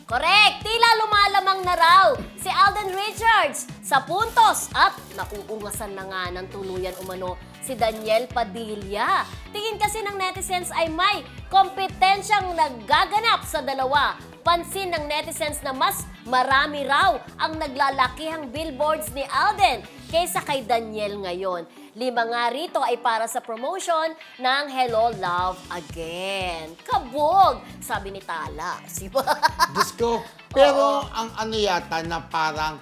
Correct! Tila lumalamang na raw si Alden Richards sa puntos at nauungasan na nga ng tuluyan umano si Daniel Padilla. Tingin kasi ng netizens ay may kompetensyang nagaganap sa dalawa. Pansin ng netizens na mas marami raw ang naglalakihang billboards ni Alden kaysa kay Daniel ngayon. 5 nga rito ay para sa promotion ng Hello Love Again. Kabog! Sabi ni Tala. Diyos ko. Pero ang ano yata na parang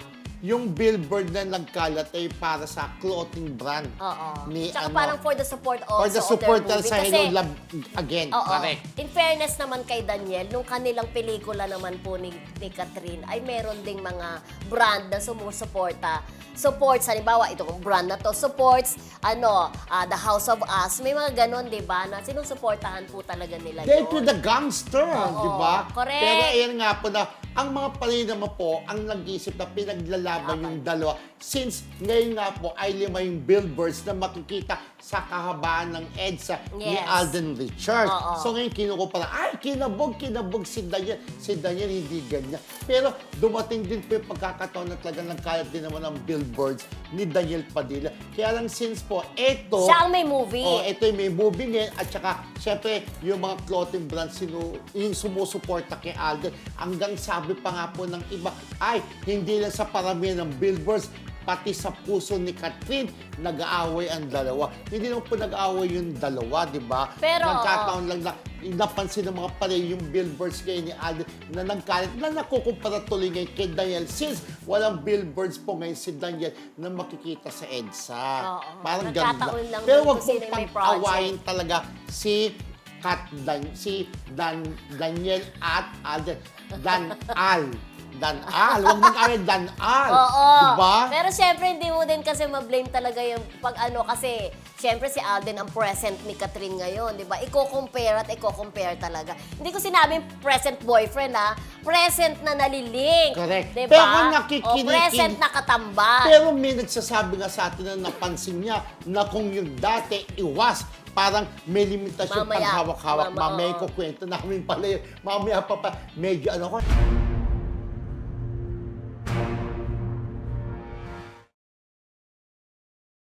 yung billboard na nagkalat ay para sa clothing brand. Oo. Ni, Tsaka parang for the support also for the of support their movie. sa Kasi, Hello Love Again. oo, Correct. in fairness naman kay Daniel, nung kanilang pelikula naman po ni Catherine, ay meron ding mga brand na sumusuporta. Supports, halimbawa, itong brand na to, supports, The House of Us. May mga ganon, di ba, na sinusuportahan po talaga nila Date yun. with the Gangster, Oo, di ba? correct. Pero ayan nga po na, ang mga palay naman po, ang nag-isip na pinaglalaban yung dalawa. Since ngayon nga po ay 5 yung billboards na makikita sa kahabaan ng EDSA ni Yes. Alden Richards. Oo. So ngayon kinukumpara, ay kinabog si Daniel. Si Daniel hindi ganyan. Pero dumating din po yung pagkakataon na talaga nagkalat din naman ang billboards ni Daniel Padilla. Kaya lang since po, eto, Siya ang may movie. oh, ito yung may movie ngayon at saka syempre yung mga clothing brands yung sumusuporta kay Alden. Hanggang sabi pa nga po ng iba, ay hindi lang sa paramihan ng billboards, pati sa puso ni Catherine, nag-aaway ang dalawa. Hindi naman po nag-aaway yung dalawa, di ba? Pero, nagkataon lang na napansin ng mga pare yung billboards ngayon ni Alden na nagkalit, na nakukumpara tuloy ngayon kay Daniel since walang billboards po ngayon si Daniel na makikita sa EDSA. Oo. Parang Nagkataon ganun lang Pero dun wag kung sino pong yung may project. pag-awayin talaga si Daniel at Alden. Huwag mong kami Dan-al. Oo. Diba? Pero syempre, hindi mo din kasi ma-blame talaga yung kasi syempre si Alden ang present ni Catherine ngayon, di ba? Iko-compare talaga. Hindi ko sinabing present boyfriend, ha? Present na nalilink. Correct. Di Pero ba? nakikinig- O present na katambal. Pero may nagsasabi nga sa atin na napansin niya na kung yung dati iwas, parang may limitasyon Mamaya. paghawak-hawak. Mamaya, Mamaya oo. ko kwento namin pala yun. Mamaya pa medyo ko.